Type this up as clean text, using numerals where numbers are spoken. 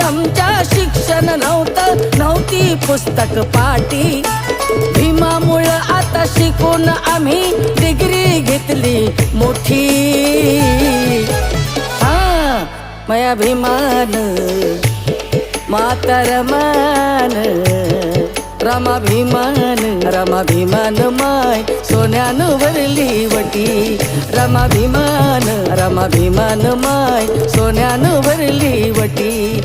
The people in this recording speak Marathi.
आमच्या शिक्षण नव्हती पुस्तक पाटी. भीमामुळं आता शिकून आम्ही डिग्री घेतली मोठी. हा माया भीमान माता रमान रमा भीमान माय सोन्यानं भरली वटी. रमा भीमान माय सोन्यानं भरली वटी.